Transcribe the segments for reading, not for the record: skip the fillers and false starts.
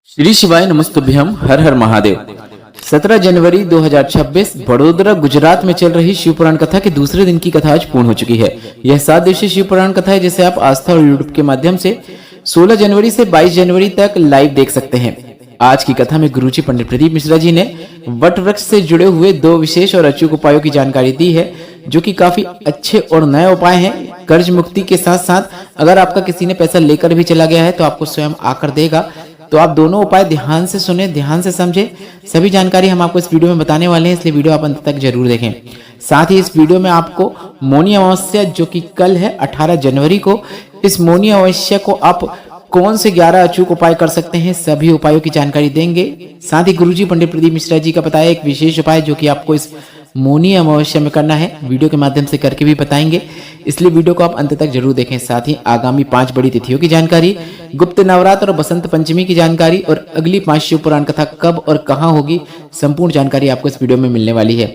श्री शिवाय नमस्तुभ्यम। हर हर महादेव। 17 जनवरी 2026 बड़ोदरा गुजरात में चल रही शिव पुराण कथा के दूसरे दिन की कथा आज पूर्ण हो चुकी है। यह 7 दिवसीय शिव पुराण कथा है जिसे आप आस्था और यूट्यूब के माध्यम से 16 जनवरी से 22 जनवरी तक लाइव देख सकते हैं। आज की कथा में गुरुजी पंडित प्रदीप मिश्रा जी ने वट वृक्ष से जुड़े हुए 2 विशेष और अचूक उपायों की जानकारी दी है, जो कि काफी अच्छे और नए उपाय हैं। कर्ज मुक्ति के साथ साथ अगर आपका किसी ने पैसा लेकर भी चला गया है तो आपको स्वयं आकर देगा। तो आप दोनों उपाय ध्यान से सुने, ध्यान से समझे। सभी जानकारी हम आपको इस वीडियो में बताने वाले हैं, इसलिए वीडियो आप अंत तक जरूर देखें। साथ ही इस वीडियो में आपको मौनी अमावस्या, जो कि कल है 18 जनवरी को, इस मौनी अमावस्या को आप कौन से 11 अचूक उपाय कर सकते हैं, सभी उपायों की जानकारी देंगे। साथ ही गुरुजी पंडित प्रदीप मिश्रा जी का बताया एक विशेष उपाय जो कि आपको इस मौनी अमावस्या में करना है, वीडियो के माध्यम से करके भी बताएंगे, इसलिए वीडियो को आप अंत तक जरूर देखें। साथ ही आगामी 5 बड़ी तिथियों की जानकारी, गुप्त नवरात्र और बसंत पंचमी की जानकारी और अगली 5 शिव पुराण कथा कब और कहां होगी, संपूर्ण जानकारी आपको इस वीडियो में मिलने वाली है।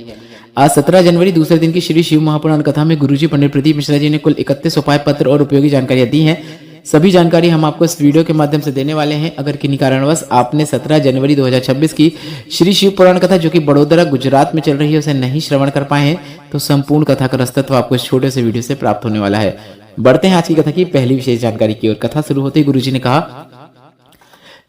आज 17 जनवरी दूसरे दिन की श्री शिव महापुराण कथा में गुरुजी पंडित प्रदीप मिश्रा जी ने कुल 31 उपाय पत्र और उपयोगी जानकारियां दी हैं। सभी जानकारी हम आपको इस वीडियो के माध्यम से देने वाले हैं। अगर किन्हीं कारणवश आपने 17 जनवरी 2026 की श्री शिव पुराण कथा, जो कि बड़ोदरा गुजरात में चल रही है, उसे नहीं श्रवण कर पाए हैं तो संपूर्ण कथा का रसतत्व आपको इस छोटे से वीडियो से प्राप्त होने वाला है। बढ़ते हैं आज की कथा की पहली विशेष जानकारी की ओर। कथा शुरू होते ही गुरुजी ने कहा,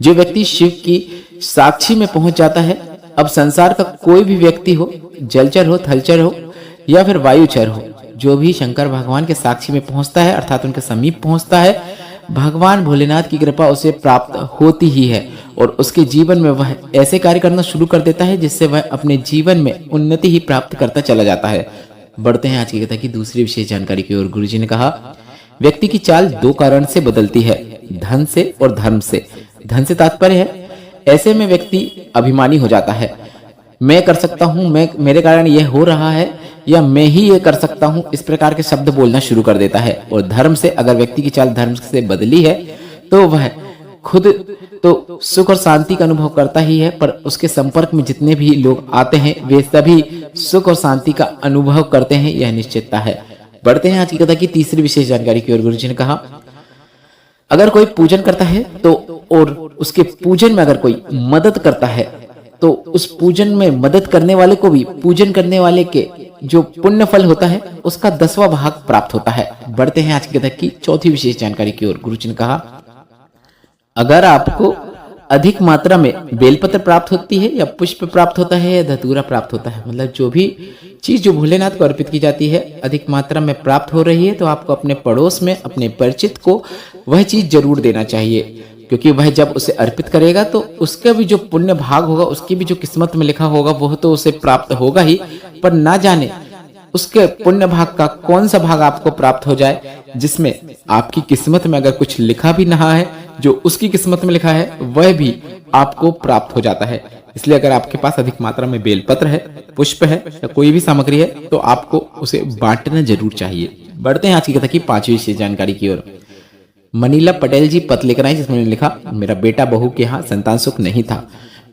जो व्यक्ति शिव की साक्षी में पहुंच जाता है, अब संसार का कोई भी व्यक्ति हो, जलचर हो, थलचर हो या फिर वायुचर हो, जो भी शंकर भगवान के साक्षी में पहुंचता है अर्थात उनके समीप पहुंचता है, भगवान भोलेनाथ की कृपा उसे प्राप्त होती ही है और उसके जीवन में वह ऐसे कार्य करना शुरू कर देता है जिससे वह अपने जीवन में उन्नति ही प्राप्त करता चला जाता है। बढ़ते हैं आज की कथा की दूसरी विशेष जानकारी की ओर। गुरुजी ने कहा, व्यक्ति की चाल 2 कारण से बदलती है, धन से और धर्म से। धन से तात्पर्य है, ऐसे में व्यक्ति अभिमानी हो जाता है, मैं कर सकता हूं, मैं मेरे कारण यह हो रहा है, या मैं ही ये कर सकता हूं, इस प्रकार के शब्द बोलना शुरू कर देता है। और धर्म से, अगर व्यक्ति की चाल धर्म से बदली है तो वह खुद तो सुख और शांति का अनुभव करता ही है, पर उसके संपर्क में जितने भी लोग आते हैं वे सभी सुख और शांति का अनुभव करते हैं, यह निश्चितता है। बढ़ते हैं आज की कथा की तीसरी विशेष जानकारी की ओर। गुरुजी ने कहा, अगर कोई पूजन करता है तो और उसके पूजन में अगर कोई मदद करता है तो उस पूजन में मदद करने वाले को भी पूजन करने वाले के जो पुण्य फल होता है उसका 10वां भाग प्राप्त होता है। बढ़ते हैं आज की कथा की चौथी विशेष जानकारी की ओर। गुरुजी ने कहा, अगर आपको अधिक मात्रा में बेलपत्र प्राप्त होती है या पुष्प प्राप्त होता है या धतूरा प्राप्त होता है, मतलब जो भी चीज जो भोलेनाथ को अर्पित की जाती है अधिक मात्रा में प्राप्त हो रही है, तो आपको अपने पड़ोस में अपने परिचित को वह चीज जरूर देना चाहिए, क्योंकि वह जब उसे अर्पित करेगा तो उसका भी जो पुण्य भाग होगा, उसकी भी जो किस्मत में लिखा होगा वह तो उसे प्राप्त होगा ही, पर ना जाने उसके पुण्य भाग का कौन सा भाग आपको प्राप्त हो जाए जिसमें आपकी किस्मत में अगर कुछ लिखा भी ना है, जो उसकी किस्मत में लिखा है वह भी आपको प्राप्त हो जाता है। इसलिए अगर आपके पास अधिक मात्रा में बेलपत्र है, पुष्प है या कोई भी सामग्री है तो आपको उसे बांटना जरूर चाहिए। बढ़ते हैं आज की कथा की 5वीं विशेष जानकारी की ओर। मनीला पटेल जी पत्र लेकर आई, जिसमें उन्होंने लिखा, मेरा बेटा बहू के यहाँ संतान सुख नहीं था,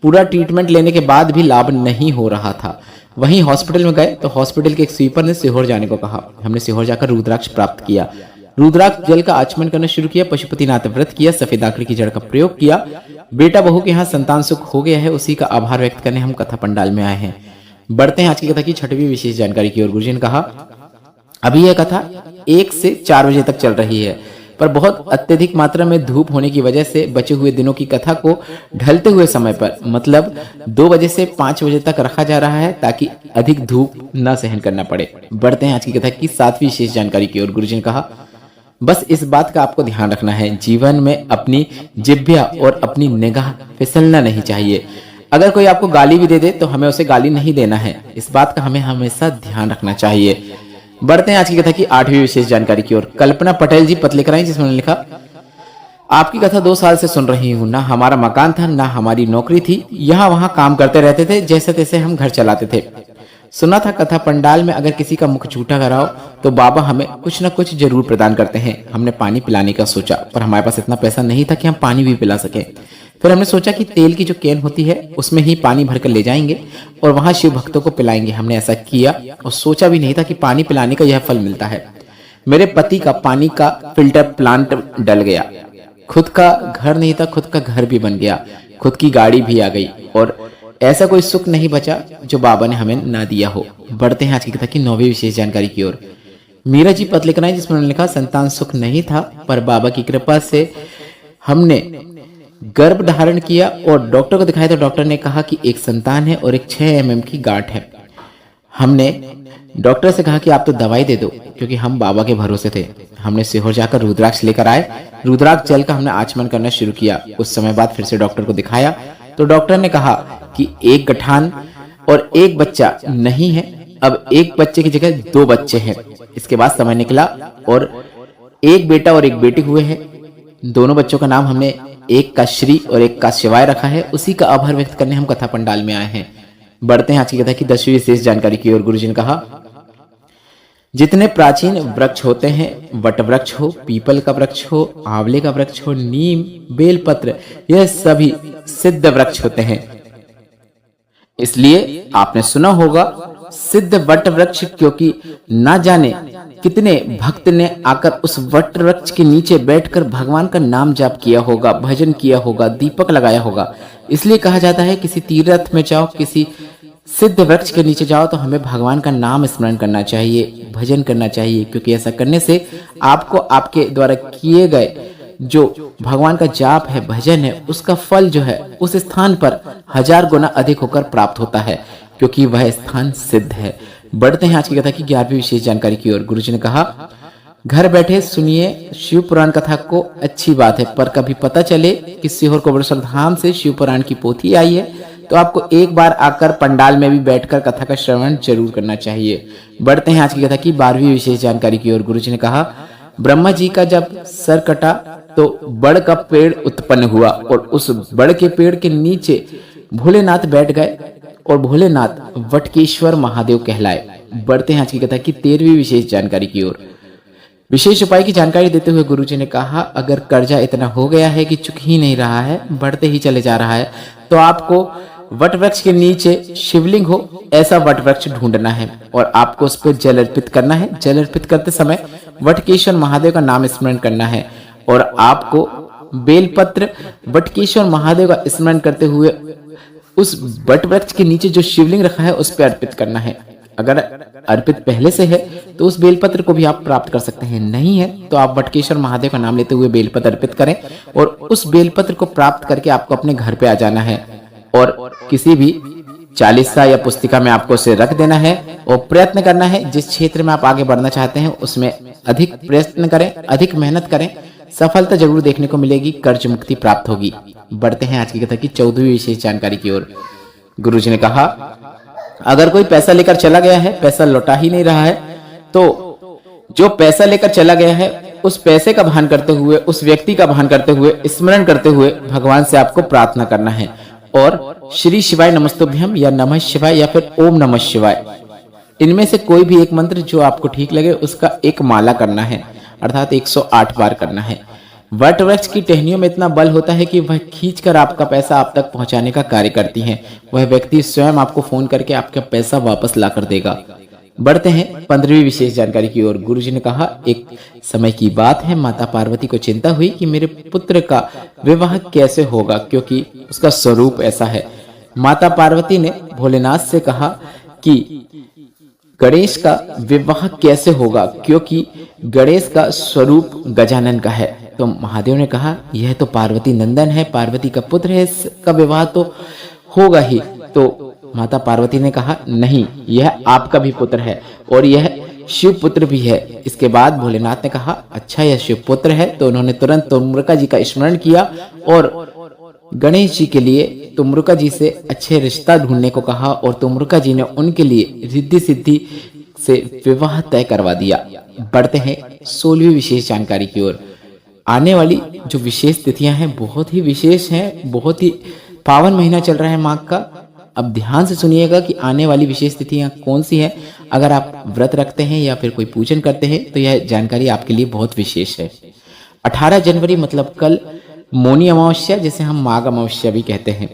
पूरा ट्रीटमेंट लेने के बाद भी लाभ नहीं हो रहा था। वहीं हॉस्पिटल में गए तो हॉस्पिटल के एक स्वीपर ने सीहोर जाने को कहा। हमने सीहोर जाकर रुद्राक्ष प्राप्त किया, रुद्राक्ष जल का आचमन करना शुरू किया, पशुपतिनाथ व्रत किया, सफेद आंकड़े की जड़ का प्रयोग किया, बेटा बहू के यहाँ संतान सुख हो गया है, उसी का आभार व्यक्त करने हम कथा पंडाल में आए हैं। बढ़ते हैं आज की कथा की 6वीं विशेष जानकारी की ओर। गुरुजी ने कहा, अभी यह कथा 1 से 4 बजे तक चल रही है, पर बहुत अत्यधिक मात्रा में धूप होने की वजह से बचे हुए दिनों की कथा को ढलते हुए समय पर, मतलब 2 बजे से 5 बजे तक रखा जा रहा है, ताकि अधिक धूप न सहन करना पड़े। बढ़ते हैं आज की कथा की 7वीं विशेष जानकारी की ओर। गुरुजी ने कहा, बस इस बात का आपको ध्यान रखना है, जीवन में अपनी जिह्वा और अपनी निगाह फिसलना नहीं चाहिए। अगर कोई आपको गाली भी दे दे तो हमें उसे गाली नहीं देना है, इस बात का हमें हमेशा ध्यान रखना चाहिए। बढ़ते हैं आज की कथा की 8वीं विशेष जानकारी की ओर। कल्पना पटेल जी पत्र लेकर आई, जिसमें उन्होंने लिखा, आपकी कथा 2 साल से सुन रही हूँ, ना हमारा मकान था ना हमारी नौकरी थी, यहाँ वहाँ काम करते रहते थे, जैसे तैसे हम घर चलाते थे। सुना था कथा पंडाल में अगर किसी का मुख झूठा कराओ तो बाबा हमें कुछ न कुछ जरूर प्रदान करते हैं। हमने पानी पिलाने का सोचा, पर हमारे पास इतना पैसा नहीं था कि हम पानी भी पिला सके। फिर हमने सोचा कि तेल की जो कैन होती है उसमें ही पानी भरकर ले जाएंगे और वहां शिव भक्तों को पिलाएंगे। हमने ऐसा किया और सोचा भी नहीं था कि पानी पिलाने का यह फल मिलता है। मेरे पति का पानी का फिल्टर प्लांट डल गया, खुद का घर नहीं था, खुद का घर भी बन गया। खुद की गाड़ी भी आ गई और ऐसा कोई सुख नहीं बचा जो बाबा ने हमें ना दिया हो। बढ़ते हैं आज की कथा की 9वीं विशेष जानकारी की ओर। मीरा जी पत्र लिखना है जिसमें उन्होंने लिखा, संतान सुख नहीं था पर बाबा की कृपा से हमने गर्भ धारण किया और डॉक्टर को दिखाया तो डॉक्टर ने कहा कि एक संतान है और एक 6 mm की गांठ है। हमने डॉक्टर से कहा कि आप तो दवाई दे दो, क्योंकि हम बाबा के भरोसे थे। हमने सीहोर जाकर रुद्राक्ष लेकर आए। रुद्राक्ष जल का हमने आचमन करना शुरू किया। कुछ समय बाद फिर से डॉक्टर को दिखाया तो डॉक्टर ने कहा कि एक गठान और एक बच्चा नहीं है, अब एक बच्चे की जगह 2 बच्चे हैं। इसके बाद समय निकला और एक बेटा और एक बेटी हुए हैं। दोनों बच्चों का नाम हमने एक का श्री और एक का शिवाय रखा है। उसी का आभार व्यक्त करने हम कथा पंडाल में आए हैं। बढ़ते हैं आज की कथा की 10वीं विशेष जानकारी की ओर। गुरुजी ने कहा, जितने प्राचीन वृक्ष होते हैं, वट वृक्ष हो, पीपल का वृक्ष हो, आंवले का वृक्ष हो, नीम, बेलपत्र, यह सभी सिद्ध वृक्ष होते हैं। इसलिए आपने सुना होगा सिद्ध वट वृक्ष, क्योंकि ना जाने कितने भक्त ने आकर उस वट वृक्ष के नीचे बैठकर भगवान का नाम जाप किया होगा, भजन किया होगा, दीपक लगाया होगा। इसलिए कहा जाता है किसी तीर्थ में जाओ, किसी सिद्ध वृक्ष के नीचे जाओ तो हमें भगवान का नाम स्मरण करना चाहिए, भजन करना चाहिए, क्योंकि ऐसा करने से आपको आपके द्वारा किए गए जो भगवान का जाप है, भजन है, उसका फल जो है उस स्थान पर 1000 गुना अधिक होकर प्राप्त होता है, क्योंकि वह स्थान सिद्ध है। बढ़ते हैं आज की कथा की 11वीं विशेष जानकारी की ओर। गुरुजी ने कहा, घर बैठे सुनिए शिव पुराण कथा को, अच्छी बात है, पर कभी पता चले कि सीहोर कोबरेश्वर धाम से शिव पुराण की पोथी आई है तो आपको एक बार आकर पंडाल में भी बैठकर कथा का श्रवण जरूर करना चाहिए। बढ़ते हैं आज की कथा की 12वीं विशेष जानकारी की ओर। गुरुजी ने कहा, ब्रह्मा जी का जब सर कटा तो बड़ का पेड़ उत्पन्न हुआ और उस बड़ के पेड़ के नीचे भोलेनाथ बैठ गए और भोलेनाथ वटकेश्वर महादेव कहलाए। बढ़ते हैं आज की कथा की 13वीं विशेष जानकारी की ओर। विशेष उपाय की जानकारी देते हुए गुरुजी ने कहा, अगर कर्जा इतना हो गया है कि चुक ही नहीं रहा है, बढ़ते ही चले जा रहा है, तो आपको वट वृक्ष के नीचे शिवलिंग हो ऐसा वट वृक्ष ढूंढना है और आपको उस पर जल अर्पित करना है। जल अर्पित करते समय वटकेश्वर महादेव का नाम स्मरण करना है और आपको बेलपत्र वटकेश्वर महादेव का स्मरण करते हुए उस वट वृक्ष के नीचे जो शिवलिंग रखा है उस पर अर्पित करना है। अगर अर्पित पहले से है तो उस बेलपत्र को भी आप प्राप्त कर सकते हैं, नहीं है तो आप वटकेश्वर महादेव का नाम लेते हुए बेलपत्र अर्पित करें और उस बेलपत्र को प्राप्त करके आपको अपने घर पे आ जाना है और किसी भी चालीसा या पुस्तिका में आपको उसे रख देना है और प्रयत्न करना है। जिस क्षेत्र में आप आगे बढ़ना चाहते हैं उसमें अधिक प्रयत्न करें, अधिक मेहनत करें, सफलता जरूर देखने को मिलेगी, कर्ज मुक्ति प्राप्त होगी। बढ़ते हैं आज की कथा की 14वीं विशेष जानकारी की ओर। गुरुजी ने कहा, अगर कोई पैसा लेकर चला गया है, पैसा लौटा ही नहीं रहा है, तो जो पैसा लेकर चला गया है उस पैसे का भान करते हुए, उस व्यक्ति का भान करते हुए, स्मरण करते हुए भगवान से आपको प्रार्थना करना है और श्री शिवाय नमस्तुभ्यम या नमः शिवाय या फिर ओम नमः शिवाय, इनमें से कोई भी एक मंत्र जो आपको ठीक लगे उसका एक माला करना है, अर्थात 108 बार करना है। वट वृक्ष की टहनियों में इतना बल होता है कि वह खींचकर आपका पैसा आप तक पहुंचाने का कार्य करती हैं। वह व्यक्ति स्वयं आपको फोन करके आपका पैसा वापस ला कर देगा। बढ़ते हैं 15वीं विशेष जानकारी की ओर। गुरुजी ने कहा, एक समय की बात है, माता पार्वती को चिंता हुई कि मेरे पुत्र का विवाह कैसे होगा, क्योंकि उसका स्वरूप ऐसा है। माता पार्वती ने भोलेनाथ से कहा कि गणेश का विवाह कैसे होगा, क्योंकि गणेश का स्वरूप गजानन का है। तो महादेव ने कहा, यह तो पार्वती नंदन है, पार्वती का पुत्र है, इसका विवाह तो होगा ही। तो माता पार्वती ने कहा, नहीं, यह आपका भी पुत्र है और यह शिव पुत्र भी है। इसके बाद भोलेनाथ ने कहा, अच्छा यह शिव पुत्र है। तो उन्होंने तुरंत तुम्रुका जी का स्मरण किया और गणेश जी के लिए तुम्रुका जी से अच्छे रिश्ता ढूंढने को कहा और तुम्रुका जी ने उनके लिए रिद्धि सिद्धि से विवाह तय करवा दिया। बढ़ते हैं 16वीं विशेष जानकारी की ओर। आने वाली जो विशेष तिथियां हैं बहुत ही विशेष हैं, बहुत ही पावन महीना चल रहा है माघ का। अब ध्यान से सुनिएगा कि आने वाली विशेष तिथियां कौन सी हैं। अगर आप व्रत रखते हैं या फिर कोई पूजन करते हैं तो यह जानकारी आपके लिए बहुत विशेष है। 18 जनवरी मतलब कल मौनी अमावस्या, जिसे हम माघ अमावस्या भी कहते हैं।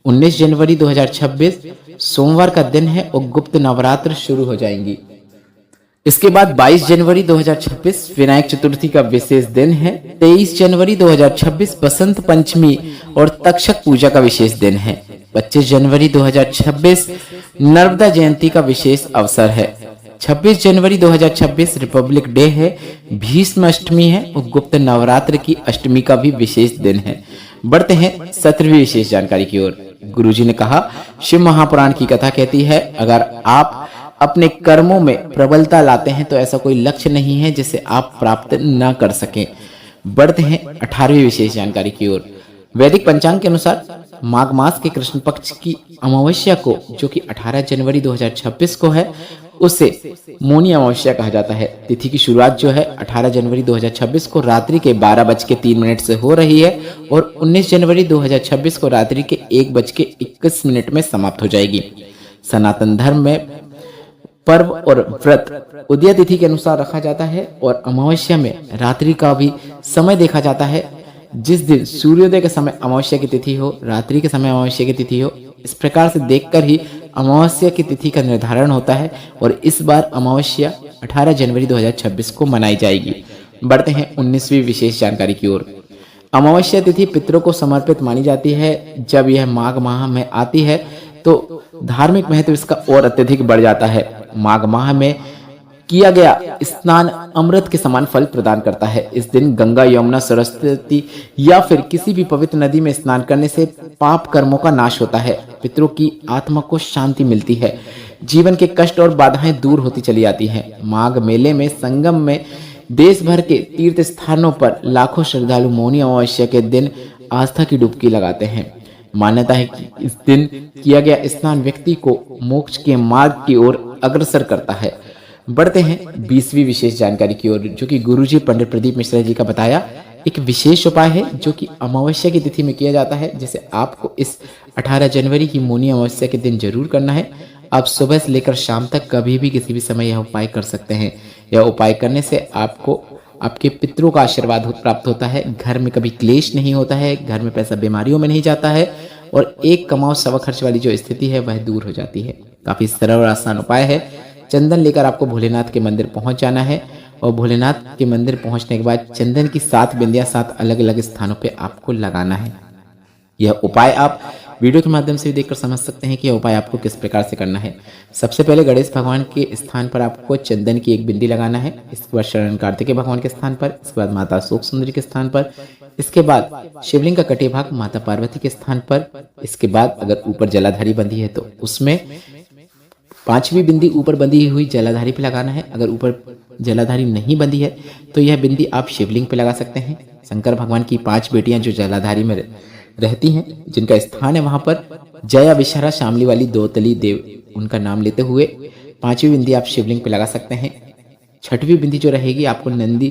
19 जनवरी 2026 सोमवार का दिन है और गुप्त नवरात्र शुरू हो जाएंगी। इसके बाद 22 जनवरी 2026 विनायक चतुर्थी का विशेष दिन है। 23 जनवरी 2026 बसंत पंचमी और तक्षक पूजा का विशेष दिन है। 25 जनवरी 2026 नर्मदा जयंती का विशेष अवसर है। 26 जनवरी 2026 रिपब्लिक डे है। भीष्म अष्टमी है और गुप्त नवरात्र की अष्टमी का भी विशेष दिन है। बढ़ते हैं 17वीं विशेष जानकारी की ओर। गुरुजी ने कहा, शिव महापुराण की कथा कहती है, अगर आप अपने कर्मों में प्रबलता लाते हैं तो ऐसा कोई लक्ष्य नहीं है जिसे आप प्राप्त न कर सकें। बढ़ते हैं 18वीं विशेष जानकारी की ओर। वैदिक पंचांग के अनुसार माघ मास के कृष्ण पक्ष की अमावस्या को, जो कि 18 जनवरी 2026 को है, उसे मौनी अमावस्या कहा जाता है। तिथि की शुरुआत जो है 18 जनवरी 2026 को रात्रि के 12:03 से हो रही है और 19 जनवरी 2026 को रात्रि के 1:21 में समाप्त हो जाएगी। सनातन धर्म में पर्व और व्रत उदय तिथि के अनुसार रखा जाता है और अमावस्या में रात्रि का भी समय देखा जाता है। जिस दिन सूर्योदय के समय अमावस्या की तिथि हो, रात्रि के समय अमावस्या की तिथि हो, इस प्रकार से देखकर ही अमावस्या की तिथि का निर्धारण होता है और इस बार अमावस्या 18 जनवरी 2026 को मनाई जाएगी। बढ़ते हैं 19वीं विशेष जानकारी की ओर। अमावस्या तिथि पितरों को समर्पित मानी जाती है। जब यह माघ माह में आती है तो धार्मिक महत्व इसका और अत्यधिक बढ़ जाता है। माघ माह में किया गया स्नान अमृत के समान फल प्रदान करता है। इस दिन गंगा, यमुना, सरस्वती या फिर किसी भी पवित्र नदी में स्नान करने से पाप कर्मों का नाश होता है, पितरों की आत्मा को शांति मिलती है, जीवन के कष्ट और बाधाएं दूर होती चली जाती हैं। माघ मेले में संगम में देश भर के तीर्थ स्थानों पर लाखों श्रद्धालु मौनी अमावस्या के दिन आस्था की डुबकी लगाते हैं। मान्यता है कि इस दिन किया गया स्नान व्यक्ति को मोक्ष के मार्ग की ओर अग्रसर करता है। बढ़ते हैं 20वीं विशेष जानकारी की ओर, जो कि गुरुजी पंडित प्रदीप मिश्रा जी का बताया एक विशेष उपाय है जो कि अमावस्या की तिथि में किया जाता है, जिसे आपको इस 18 जनवरी की मौनी अमावस्या के दिन जरूर करना है। आप सुबह से लेकर शाम तक कभी भी किसी भी समय यह उपाय कर सकते हैं। यह उपाय करने से आपको आपके पितरों का आशीर्वाद प्राप्त होता है, घर में कभी क्लेश नहीं होता है, घर में पैसा बीमारियों में नहीं जाता है और एक कमाओ सवा खर्च वाली जो स्थिति है वह दूर हो जाती है। काफी सरल और आसान उपाय है। चंदन लेकर आपको भोलेनाथ के मंदिर पहुंच जाना है और भोलेनाथ के मंदिर पहुंचने के बाद चंदन की 7 बिंदियां 7 अलग अलग स्थानों पे आपको लगाना है। यह उपाय आप वीडियो के माध्यम से भी देखकर समझ सकते हैं कि यह उपाय आपको किस प्रकार से करना है। सबसे पहले गणेश भगवान के स्थान पर आपको चंदन की 1 बिंदी लगाना है। इसके बाद शरण कार्तिकेय भगवान के स्थान पर, इसके बाद माता शोक सुंदरी के स्थान पर, इसके बाद शिवलिंग का कटे भाग माता पार्वती के स्थान पर, इसके बाद अगर ऊपर जलाधारी बंधी है तो उसमें 5वीं बिंदी ऊपर बंधी हुई जलाधारी पे लगाना है। अगर ऊपर जलाधारी नहीं बंधी है तो यह बिंदी आप शिवलिंग पे लगा सकते हैं। शंकर भगवान की 5 बेटियां जो जलाधारी में रहती हैं, जिनका स्थान है वहां पर जया, विषहरा, शामली वाली 2 तली देव, उनका नाम लेते हुए 5वीं बिंदी आप शिवलिंग पे लगा सकते हैं। 6वीं बिंदी जो रहेगी आपको नंदी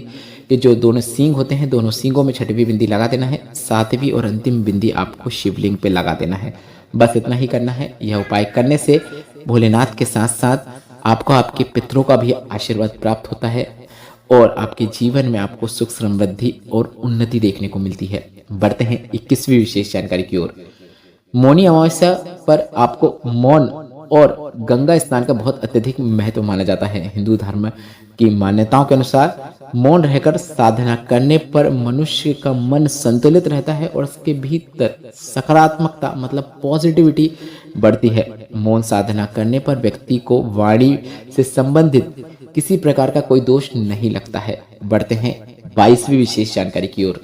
के जो दोनों सींग होते हैं, दोनों सींगों में 6वीं बिंदी लगा देना है। 7वीं और अंतिम बिंदी आपको शिवलिंग पे लगा देना है। बस इतना ही करना है। यह उपाय करने से भोलेनाथ के साथ साथ आपको आपके पितरों का भी आशीर्वाद प्राप्त होता है और आपके जीवन में आपको सुख, समृद्धि और उन्नति देखने को मिलती है। बढ़ते हैं 21वीं विशेष जानकारी की ओर। मौनी अमावस्या पर आपको मौन और गंगा स्नान का बहुत अत्यधिक महत्व माना जाता है। हिंदू धर्म की मान्यताओं के अनुसार मौन रहकर साधना करने पर मनुष्य का मन संतुलित रहता है और उसके भीतर सकारात्मकता मतलब पॉजिटिविटी बढ़ती है। मौन साधना करने पर व्यक्ति को वाणी से संबंधित किसी प्रकार का कोई दोष नहीं लगता है। बढ़ते हैं 22वीं विशेष जानकारी की ओर।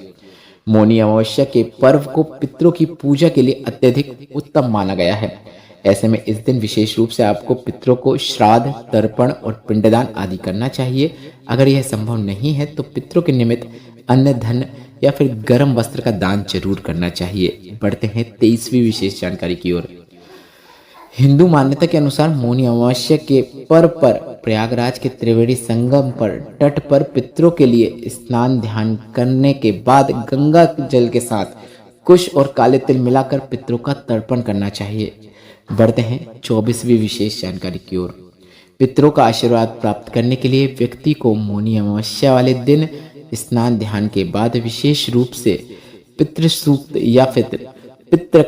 मौनी अमावस्या के पर्व को पितरों की पूजा के लिए अत्यधिक उत्तम माना गया है। ऐसे में इस दिन विशेष रूप से आपको पितरों को श्राद्ध, तर्पण और पिंडदान आदि करना चाहिए। अगर यह संभव नहीं है तो पितरों के निमित्त अन्न, धन या फिर गर्म वस्त्र का दान जरूर करना चाहिए। बढ़ते हैं 23वीं विशेष जानकारी की ओर। हिंदू मान्यता के अनुसार मौनी अमावस्या के पर्व पर प्रयागराज के त्रिवेणी संगम पर तट पर पितरों के लिए स्नान ध्यान करने के बाद गंगा जल के साथ कुश और काले तिल मिलाकर पितरों का तर्पण करना चाहिए। बढ़ते हैं 24वीं विशेष जानकारी की ओर। पितरों का आशीर्वाद प्राप्त करने के लिए व्यक्ति को मौनी अमावस्या वाले दिन स्नान ध्यान के बाद विशेष रूप से पितृ सूक्त या फिर पितृ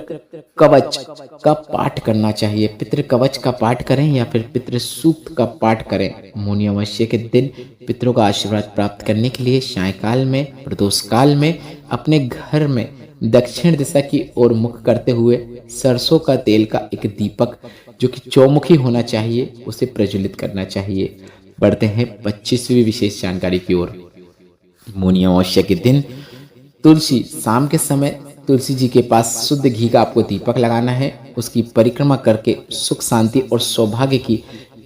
कवच का पाठ करना चाहिए। पितृ कवच का पाठ करें या फिर पितृ सूक्त का पाठ करें। मौनी अमावस्या के दिन पितरों का आशीर्वाद प्राप्त करने के लिए सायंकाल में प्रदोष काल में अपने घर में दक्षिण दिशा की ओर मुख करते हुए सरसों का तेल का एक दीपक जो कि चौमुखी होना चाहिए उसे प्रज्वलित करना चाहिए। बढ़ते हैं 25वीं विशेष जानकारी की ओर। मौनी अमावस्या के दिन तुलसी शाम के समय तुलसी जी के पास शुद्ध घी का आपको दीपक लगाना है। उसकी परिक्रमा करके सुख शांति और सौभाग्य की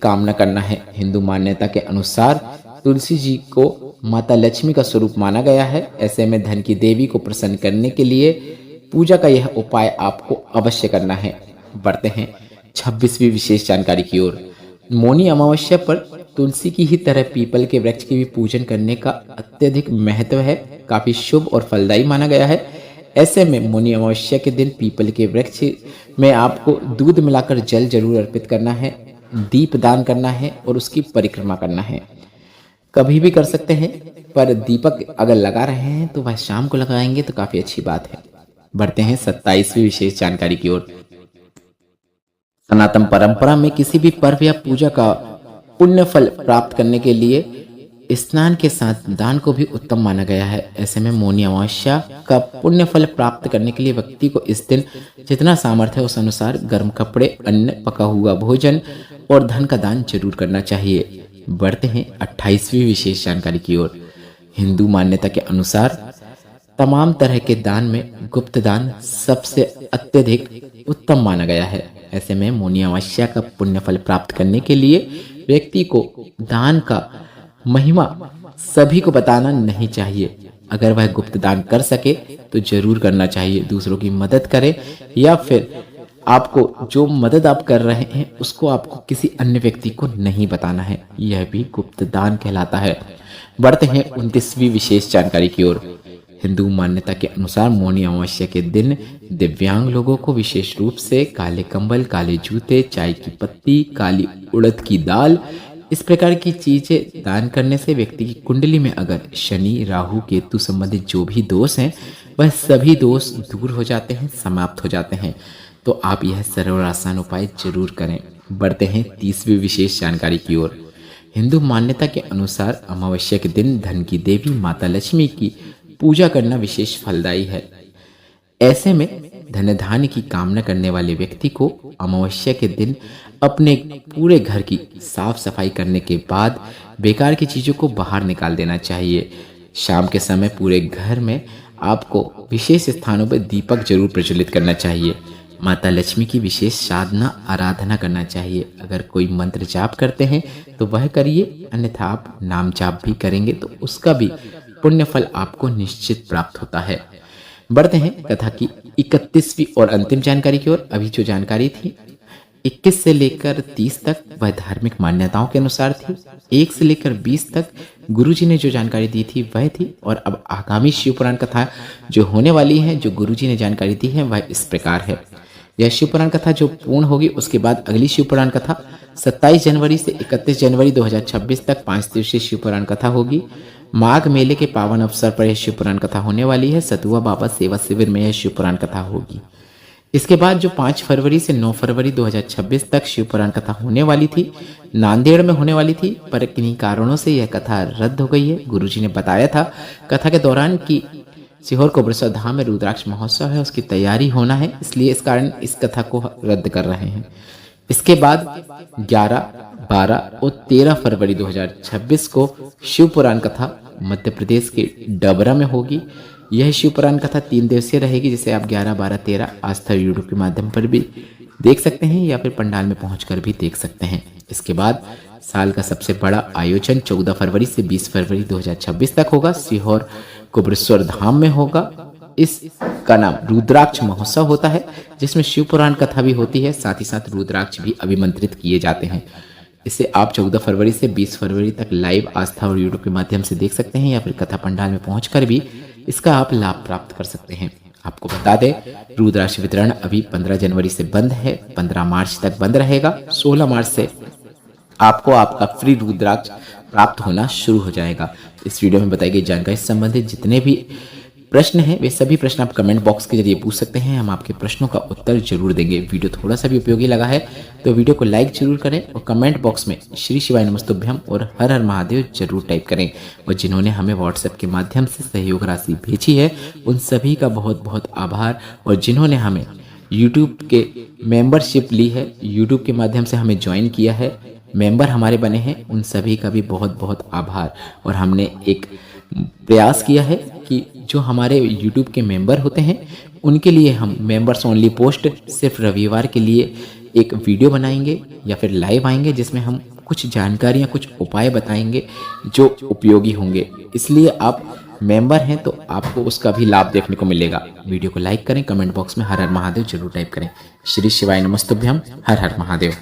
कामना करना है। हिंदू मान्यता के अनुसार तुलसी जी को माता लक्ष्मी का स्वरूप माना गया है। ऐसे में धन की देवी को प्रसन्न करने के लिए पूजा का यह उपाय आपको अवश्य करना है। बढ़ते हैं 26वीं विशेष जानकारी की ओर। मौनी अमावस्या पर तुलसी की ही तरह पीपल के वृक्ष की भी पूजन करने का अत्यधिक महत्व है। काफी शुभ और फलदायी माना गया है। ऐसे में मौनी अमावस्या के दिन पीपल के वृक्ष में आपको दूध मिलाकर जल जरूर अर्पित करना है, दीप दान करना है और उसकी परिक्रमा करना है। कभी भी कर सकते हैं, पर दीपक अगर लगा रहे हैं तो वह शाम को लगाएंगे तो काफी अच्छी बात है। बढ़ते हैं 27वीं विशेष जानकारी की ओर। सनातन परंपरा में किसी भी पर्व या पूजा का पुण्य फल प्राप्त करने के लिए स्नान के साथ दान को भी उत्तम माना गया है। ऐसे में मौनी अमावस्या का पुण्य फल प्राप्त करने के लिए व्यक्ति को इस दिन जितना सामर्थ्य है उस अनुसार गर्म कपड़े, अन्न, पका हुआ भोजन और धन का दान जरूर करना चाहिए। बढ़ते हैं 28वीं विशेष जानकारी की ओर। हिंदू मान्यता के अनुसार तमाम तरह के दान में गुप्त दान सबसे अत्यधिक उत्तम माना गया है। ऐसे में मौनी अमावस्या का पुण्य फल प्राप्त करने के लिए व्यक्ति को दान का महिमा सभी को बताना नहीं चाहिए। अगर वह गुप्त दान कर सके तो जरूर करना चाहिए। दूसरों की मदद करे या फिर आपको जो मदद आप कर रहे हैं उसको आपको किसी अन्य व्यक्ति को नहीं बताना है, यह भी गुप्त दान कहलाता है। बढ़ते हैं 29वीं विशेष जानकारी की ओर। हिंदू मान्यता के अनुसार मौनी अमावस्या के दिन दिव्यांग लोगों को विशेष रूप से काले कंबल, काले जूते, चाय की पत्ती, काली उड़द की दाल, इस प्रकार की चीजें दान करने से व्यक्ति की कुंडली में अगर शनि, राहु, केतु संबंधित जो भी दोष हैं वह सभी दोष दूर हो जाते हैं, समाप्त हो जाते हैं। तो आप यह सरल और आसान उपाय जरूर करें। बढ़ते हैं 30वीं विशेष जानकारी की ओर। हिंदू मान्यता के अनुसार अमावस्या के दिन धन की देवी माता लक्ष्मी की पूजा करना विशेष फलदायी है। ऐसे में धन धान्य की कामना करने वाले व्यक्ति को अमावस्या के दिन अपने पूरे घर की साफ सफाई करने के बाद बेकार की चीजों को बाहर निकाल देना चाहिए। शाम के समय पूरे घर में आपको विशेष स्थानों पर दीपक जरूर प्रज्वलित करना चाहिए। माता लक्ष्मी की विशेष साधना आराधना करना चाहिए। अगर कोई मंत्र जाप करते हैं तो वह करिए, अन्यथा आप नाम जाप भी करेंगे तो उसका भी पुण्य फल आपको निश्चित प्राप्त होता है। बढ़ते हैं कथा की 31वीं और अंतिम जानकारी की ओर। अभी जो जानकारी थी 21 से लेकर 30 तक वह धार्मिक मान्यताओं के अनुसार थी। 1 से लेकर 20 तक गुरुजी ने जो जानकारी दी थी वह थी। और अब आगामी शिव पुराण कथा जो होने वाली है, जो गुरुजी ने जानकारी दी है, वह इस प्रकार है। यह शिव पुराण कथा जो पूर्ण होगी उसके बाद अगली शिव पुराण कथा 27 जनवरी से 31 जनवरी 2026 तक 5 दिवसीय शिव पुराण कथा होगी। माघ मेले के पावन अवसर पर यह शिव पुराण कथा होने वाली है। सतुआ बाबा सेवा शिविर में यह शिव पुराण कथा होगी। इसके बाद जो 5 फरवरी से 9 फरवरी 2026 तक शिव पुराण कथा होने वाली थी, नांदेड़ में होने वाली थी, पर किन्हीं कारणों से यह कथा रद्द हो गई है। गुरुजी ने बताया था कथा के दौरान कि सीहोर कोबरेश्वर धाम में रुद्राक्ष महोत्सव है, उसकी तैयारी होना है, इसलिए इस कारण इस कथा को रद्द कर रहे हैं। इसके बाद 11, 12 और 13 फरवरी 2026 को शिव पुराण कथा मध्य प्रदेश के डबरा में होगी। यह शिव पुराण कथा 3 दिवसीय रहेगी, जिसे आप 11, 12, 13 आस्था यूट्यूब के माध्यम पर भी देख सकते हैं या फिर पंडाल में पहुंचकर भी देख सकते हैं। इसके बाद साल का सबसे बड़ा आयोजन 14 फरवरी से 20 फरवरी 2026 तक होगा, सीहोर कोबरेश्वर धाम में होगा। इसका नाम रुद्राक्ष महोत्सव होता है, जिसमें शिव पुराण कथा भी होती है, साथ ही साथ रुद्राक्ष भी अभिमंत्रित किए जाते हैं। इसे आप 14 फरवरी से 20 फरवरी तक लाइव आस्था और यूट्यूब के माध्यम से देख सकते हैं या फिर कथा पंडाल में पहुंचकर भी इसका आप लाभ प्राप्त कर सकते हैं। आपको बता दें, रुद्राक्ष वितरण अभी 15 जनवरी से बंद है, 15 मार्च तक बंद रहेगा। 16 मार्च से आपको आपका फ्री रुद्राक्ष प्राप्त होना शुरू हो जाएगा। इस वीडियो में बताई गई जानकारी से संबंधित जितने भी प्रश्न हैं वे सभी प्रश्न आप कमेंट बॉक्स के जरिए पूछ सकते हैं, हम आपके प्रश्नों का उत्तर जरूर देंगे। वीडियो थोड़ा सा भी उपयोगी लगा है तो वीडियो को लाइक जरूर करें और कमेंट बॉक्स में श्री शिवाय नमस्तुभ्यम और हर हर महादेव जरूर टाइप करें। और जिन्होंने हमें व्हाट्सएप के माध्यम से सहयोग राशि भेजी है उन सभी का बहुत बहुत आभार। और जिन्होंने हमें यूट्यूब के मेंबरशिप ली है, यूट्यूब के माध्यम से हमें ज्वाइन किया है, मेंबर हमारे बने हैं, उन सभी का भी बहुत बहुत आभार। और हमने एक प्रयास किया है कि जो हमारे YouTube के मेंबर होते हैं उनके लिए हम मेंबर्स ओनली पोस्ट सिर्फ रविवार के लिए एक वीडियो बनाएंगे या फिर लाइव आएंगे जिसमें हम कुछ जानकारियाँ कुछ उपाय बताएंगे जो उपयोगी होंगे। इसलिए आप मेंबर हैं तो आपको उसका भी लाभ देखने को मिलेगा। वीडियो को लाइक करें, कमेंट बॉक्स में हर हर महादेव जरूर टाइप करें। श्री शिवाय नमस्तुभ्यम, हर हर महादेव।